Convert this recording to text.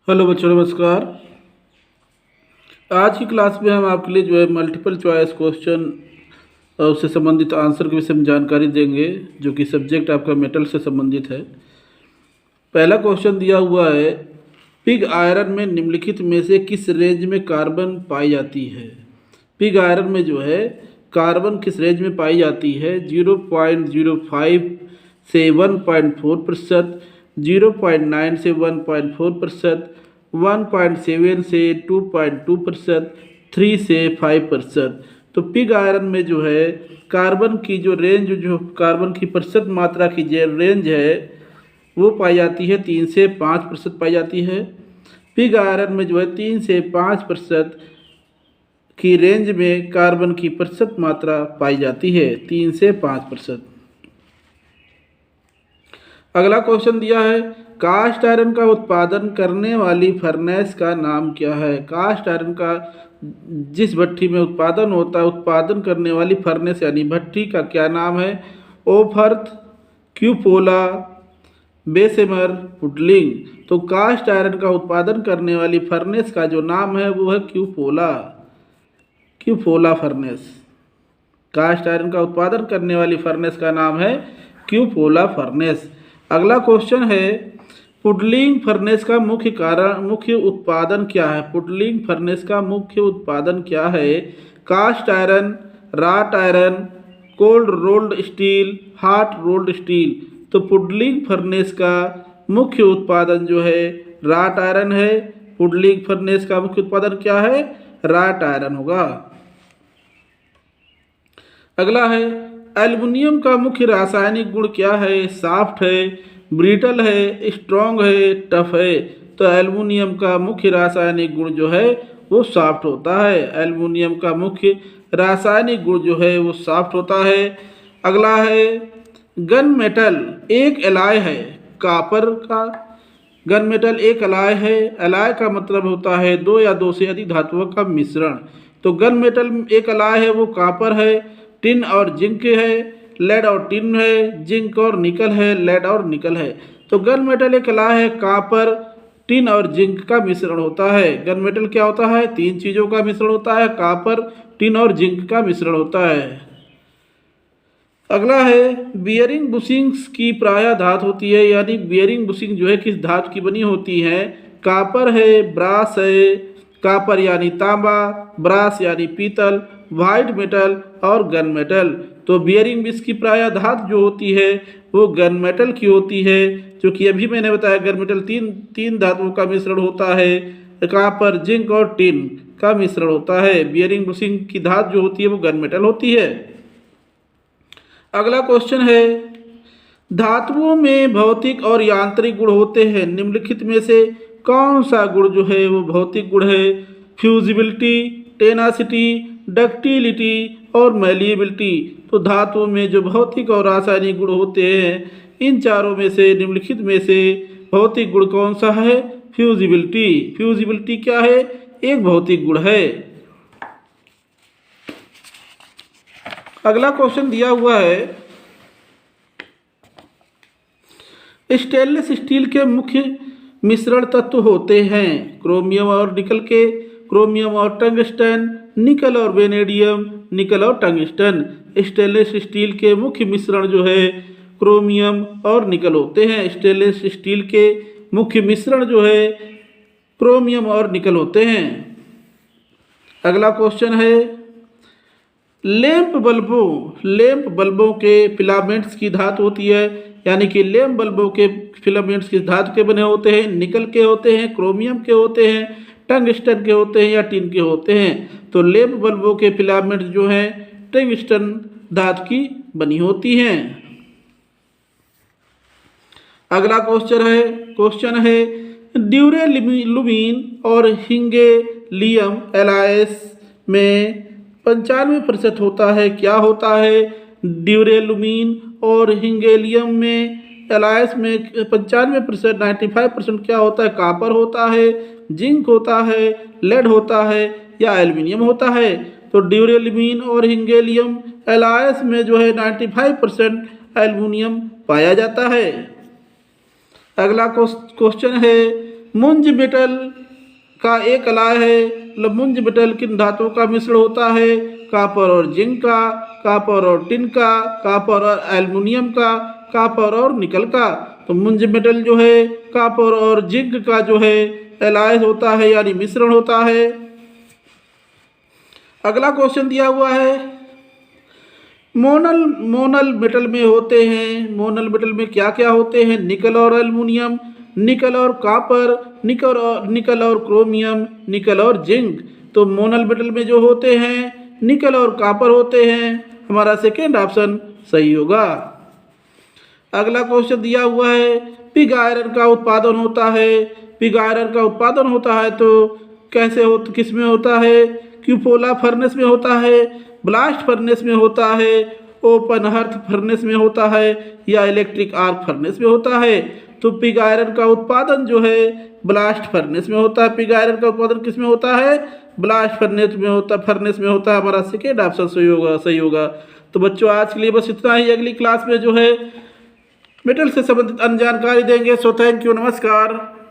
Hello बच्चों, नमस्कार। आज की क्लास में हम आपके लिए मल्टीपल चॉइस क्वेश्चन और उससे संबंधित आंसर के विषय में जानकारी देंगे, जो कि सब्जेक्ट आपका मेटल से संबंधित है। पहला क्वेश्चन दिया हुआ है, पिग आयरन में निम्नलिखित में से किस रेंज में कार्बन पाई जाती है। पिग आयरन में कार्बन किस रेंज में पाई जाती है? 0.05 से 1.4%, 0.9 से 1.4%, 1.7 से 2.2%, 3 से 5%। तो पिग आयरन में कार्बन की कार्बन की प्रतिशत मात्रा की रेंज है वो पाई जाती है 3 से 5% पाई जाती है। पिग आयरन में 3 से 5% की रेंज में कार्बन की प्रतिशत मात्रा पाई जाती है, 3 से 5%। अगला क्वेश्चन दिया है, कास्ट आयरन का उत्पादन करने वाली फर्नेस का नाम क्या है? कास्ट आयरन का जिस भट्टी में उत्पादन करने वाली फर्नेस यानी भट्टी का क्या नाम है? ओफर्थ, क्यूपोला, बेसेमर, पुडलिंग। तो कास्ट आयरन का उत्पादन करने वाली फर्नेस का जो नाम है वो है क्यूपोला फर्नेस। कास्ट आयरन का उत्पादन करने वाली फर्नेस का नाम है क्यूपोला फर्नेस। अगला क्वेश्चन है, पुडलिंग फर्नेस का मुख्य उत्पादन क्या है? पुडलिंग फर्नेस का मुख्य उत्पादन क्या है? Cast iron, wrought iron, cold rolled steel, hot rolled steel. तो पुडलिंग फर्नेस का मुख्य उत्पादन राट आयरन है। पुडलिंग फर्नेस का मुख्य उत्पादन क्या है? राट आयरन होगा। अगला है, एल्युमिनियम का मुख्य रासायनिक गुण क्या है? सॉफ्ट है, ब्रिटल है, स्ट्रॉन्ग है, टफ है। तो एल्युमिनियम का मुख्य रासायनिक गुण वो सॉफ्ट होता है। एल्युमिनियम का मुख्य रासायनिक गुण वो सॉफ्ट होता है। अगला है, गन मेटल एक एलॉय है कापर का। गन मेटल एक एलॉय है। एलॉय का मतलब होता है दो या दो से अधिक धातुओं का मिश्रण। तो गन मेटल एक एलॉय है वो कापर है, टिन और जिंक है, लेड और टिन है, जिंक और निकल है, लेड और निकल है। तो गन मेटल एक एलॉय है, कापर, टिन और जिंक का मिश्रण होता है। गन मेटल क्या होता है? तीन चीज़ों का मिश्रण होता है, कापर, टिन और जिंक का मिश्रण होता है। अगला है, बियरिंग बुशिंग्स की प्रायः धातु होती है, यानी बियरिंग बुशिंग किस धातु की बनी होती है? कापर है, ब्रास है। कापर यानी तांबा, ब्रास यानी पीतल, वाइट मेटल और गन मेटल। तो बियरिंग बुश की प्रायः धातु होती है वो गन मेटल की होती है, जो कि अभी मैंने बताया गन मेटल तीन धातुओं का मिश्रण होता है, कापर, जिंक और टिन का मिश्रण होता है। बियरिंग बुशिंग की धातु होती है वो गन मेटल होती है। अगला क्वेश्चन है, धातुओं में भौतिक और यांत्रिक गुण होते हैं, निम्नलिखित में से कौन सा गुण वो भौतिक गुण है? फ्यूजिबिलिटी, टेनासिटी, डक्टिलिटी और मैलिएबिलिटी। तो धातुओं में जो भौतिक और रासायनिक गुण होते हैं, इन चारों में से निम्नलिखित में से भौतिक गुण कौन सा है? फ्यूजिबिलिटी। फ्यूजिबिलिटी क्या है? एक भौतिक गुण है। अगला क्वेश्चन दिया हुआ है, स्टेनलेस स्टील के मुख्य मिश्रण तत्व होते हैं क्रोमियम और निकल के, क्रोमियम और टंगस्टन, निकल और वेनेडियम, निकल और टंगस्टन। स्टेनलेस स्टील के मुख्य मिश्रण क्रोमियम और निकल होते हैं। स्टेनलेस स्टील के मुख्य मिश्रण क्रोमियम और निकल होते हैं। अगला क्वेश्चन है, लैंप बल्बों के फिलामेंट्स की धातु होती है, यानी कि लैंप बल्बों के फिलामेंट्स किस धातु के बने होते हैं? निकल के होते हैं, क्रोमियम के होते हैं, टंगस्टन के होते हैं या टिन के होते हैं। तो लैंप बल्बों के फिलामेंट्स टंगस्टन धातु की बनी होती हैं। अगला क्वेश्चन है, ड्यूरेलुमीन और हिंगेलियम एलायस में 95% होता है, क्या होता है? ड्यूरेलुमीन और हिंगेलियम में एलायस में 95%, 95% क्या होता है? कापर होता है, जिंक होता है, लेड होता है या एल्युमिनियम होता है। तो ड्यूरेलुमीन और हिंगेलियम एलायस में 95% एल्युमिनियम पाया जाता है। अगला क्वेश्चन है, मुंज मेटल का एक अलाय है, मतलब मुंज मेटल किन धातुओं का मिश्रण होता है? कॉपर और जिंक का, कॉपर और टिन का, कॉपर और एल्युमिनियम का, कॉपर और निकल का। तो मुंज मेटल जो है कॉपर और जिंक का जो है एलाय होता है यानी मिश्रण होता है। अगला क्वेश्चन दिया हुआ है, मोनल मेटल में होते हैं, मोनल मेटल में क्या क्या होते हैं? निकल और एल्युमिनियम, निकल और कॉपर, निकल और क्रोमियम, निकल और जिंक। तो मोनल मेटल में जो होते हैं निकल और कॉपर होते हैं। हमारा सेकेंड ऑप्शन सही होगा। अगला क्वेश्चन दिया हुआ है, पिग आयरन का उत्पादन होता है। पिग आयरन का उत्पादन होता है तो कैसे हो, किस में होता है? क्यूपोला फर्नेस में होता है, ब्लास्ट फर्नेस में होता है, ओपन हर्थ फर्नेस में होता है या इलेक्ट्रिक आर्क फर्नेस में होता है? तो पिग आयरन का उत्पादन जो है ब्लास्ट फर्नेस में होता है। पिग आयरन का उत्पादन किस में होता है? ब्लास्ट फर्नेस में होता है। हमारा सेकेंड ऑप्शन सही होगा। तो बच्चों आज के लिए बस इतना ही। अगली क्लास में जो है मेटल से संबंधित अन्य जानकारी देंगे। सो थैंक यू, नमस्कार।